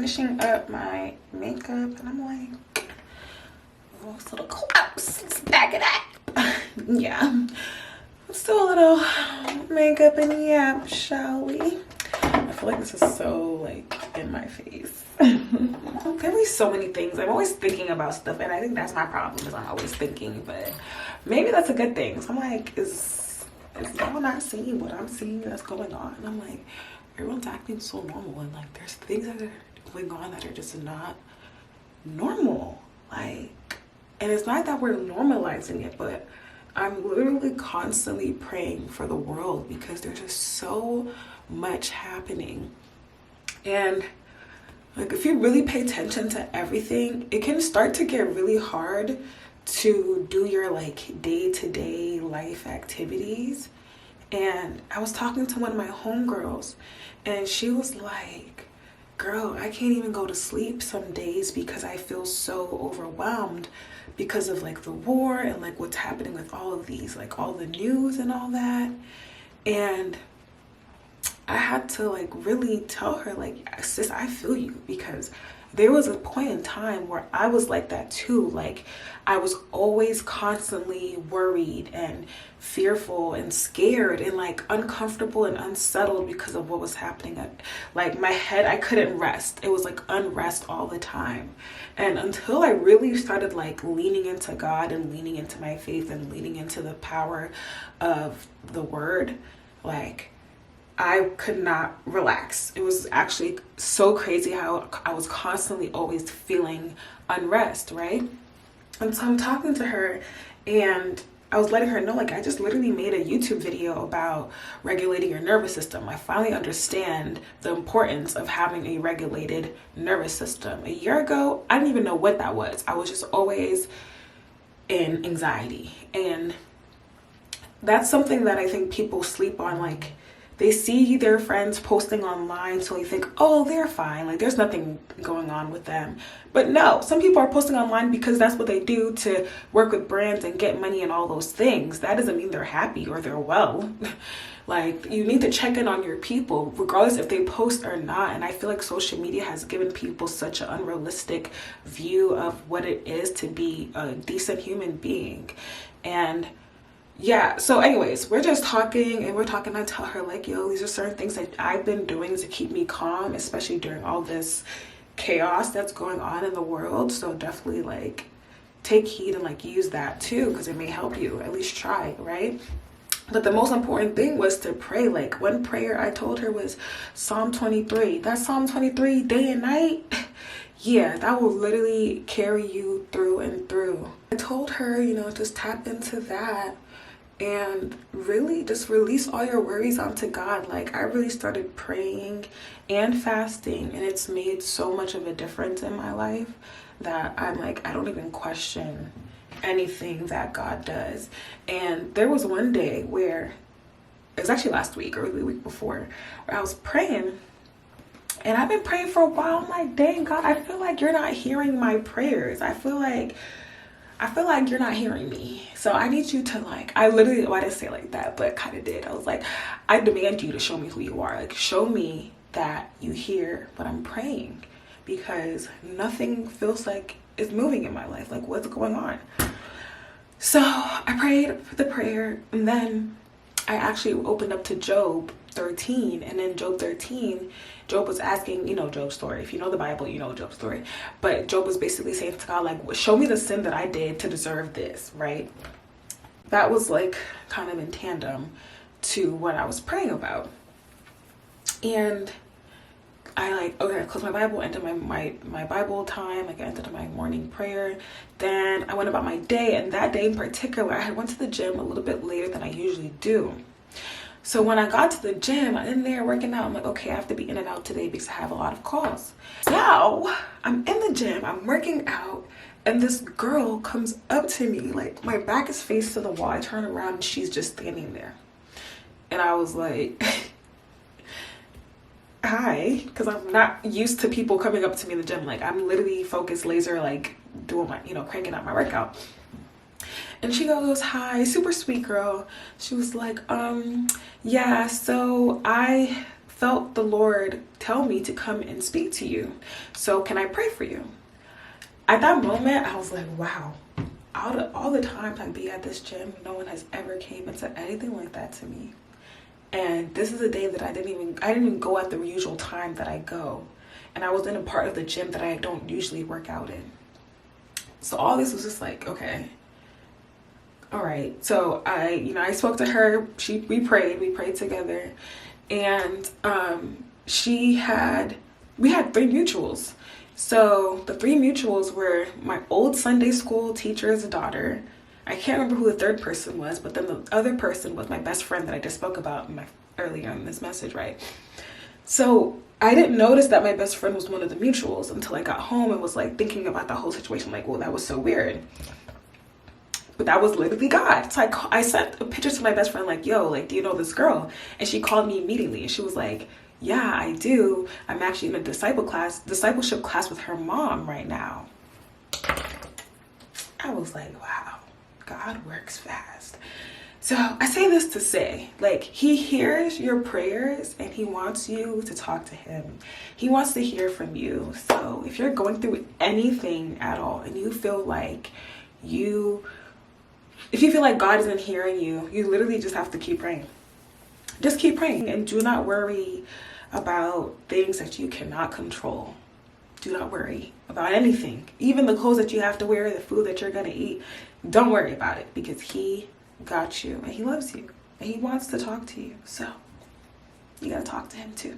finishing up my makeup, and I'm like, those little close. Let's back it up. Yeah. Let's do a little makeup and yap, shall we? I feel like this is so like in my face. There be so many things. I'm always thinking about stuff, and I think that's my problem, is I'm always thinking, but maybe that's a good thing. So I'm like, is y'all not seeing what I'm seeing that's going on? And I'm like, everyone's acting so normal, and like there's things that are going on that are just not normal. Like, and it's not that we're normalizing it, but I'm literally constantly praying for the world because there's just so much happening. And like, if you really pay attention to everything, it can start to get really hard to do your like day-to-day life activities. And I was talking to one of my homegirls, and she was like, girl, I can't even go to sleep some days because I feel so overwhelmed because of like the war and like what's happening with all of these, like all the news and all that. And I had to like really tell her, like, sis, I feel you, because there was a point in time where I was like that too. Like, I was always constantly worried and fearful and scared and like uncomfortable and unsettled because of what was happening. Like, my head, I couldn't rest. It was like unrest all the time. And until I really started like leaning into God and leaning into my faith and leaning into the power of the word, like, I could not relax. It was actually so crazy how I was constantly always feeling unrest, right? And so I'm talking to her, and I was letting her know, like, I just literally made a YouTube video about regulating your nervous system. I finally understand the importance of having a regulated nervous system. A year ago, I didn't even know what that was. I was just always in anxiety. And that's something that I think people sleep on. Like, they see their friends posting online, so they think, oh, they're fine. Like, there's nothing going on with them. But no, some people are posting online because that's what they do to work with brands and get money and all those things. That doesn't mean they're happy or they're well. Like, you need to check in on your people, regardless if they post or not. And I feel like social media has given people such an unrealistic view of what it is to be a decent human being. And yeah, so anyways, we're just talking, and I tell her, like, yo, these are certain things that I've been doing to keep me calm, especially during all this chaos that's going on in the world. So definitely like take heed and like use that too, because it may help you. At least try, right? But the most important thing was to pray. Like, one prayer I told her was Psalm 23. That's Psalm 23 day and night. Yeah, that will literally carry you through and through. I told her, you know, just tap into that and really just release all your worries onto God. Like, I really started praying and fasting, and it's made so much of a difference in my life that I'm like, I don't even question anything that God does. And there was one day where, it was actually last week or the week before, where I was praying, and I've been praying for a while. I'm like, dang, God, I feel like you're not hearing my prayers. I feel like you're not hearing me. So I need you to, like, I literally, well, I didn't say it like that, but kind of did. I was like, I demand you to show me who you are. Like, show me that you hear what I'm praying, because nothing feels like it's moving in my life. Like, what's going on? So I prayed the prayer, and then I actually opened up to Job 13, and in Job 13, Job was asking, you know, Job's story. If you know the Bible, you know Job's story. But Job was basically saying to God, like, show me the sin that I did to deserve this, right? That was like kind of in tandem to what I was praying about. And I like, okay, I closed my Bible, ended my Bible time, like I ended my morning prayer. Then I went about my day, and that day in particular, I went to the gym a little bit later than I usually do. So when I got to the gym, I'm in there working out. I'm like, okay, I have to be in and out today because I have a lot of calls. So I'm in the gym, I'm working out, and this girl comes up to me, like, my back is faced to the wall. I turn around and she's just standing there. And I was like, hi, because I'm not used to people coming up to me in the gym. Like, I'm literally focused, laser, like doing my, you know, cranking out my workout. And she goes, hi, super sweet girl. She was like, yeah, so I felt the Lord tell me to come and speak to you. So can I pray for you? At that moment, I was like, wow. Out of all the times I be at this gym, no one has ever came and said anything like that to me. And this is a day that I didn't even go at the usual time that I go. And I was in a part of the gym that I don't usually work out in. So all this was just like, okay, all right. So I spoke to her. We prayed together, and we had 3 mutuals. So the 3 mutuals were my old Sunday school teacher's daughter. I can't remember who the third person was, but then the other person was my best friend that I just spoke about earlier in this message, right? So I didn't notice that my best friend was one of the mutuals until I got home and was like thinking about the whole situation, like, well, that was so weird. But that was literally God. So I sent a picture to my best friend, like, yo, like, do you know this girl? And she called me immediately, and she was like, yeah, I do. I'm actually in a discipleship class with her mom right now. I was like, wow, God works fast. So I say this to say, like, he hears your prayers and he wants you to talk to him. He wants to hear from you. So if you're going through anything at all and you feel like if you feel like God isn't hearing you, you literally just have to keep praying. Just keep praying, and do not worry about things that you cannot control. Do not worry about anything. Even the clothes that you have to wear, the food that you're going to eat, don't worry about it, because he got you and he loves you and he wants to talk to you. So you got to talk to him too.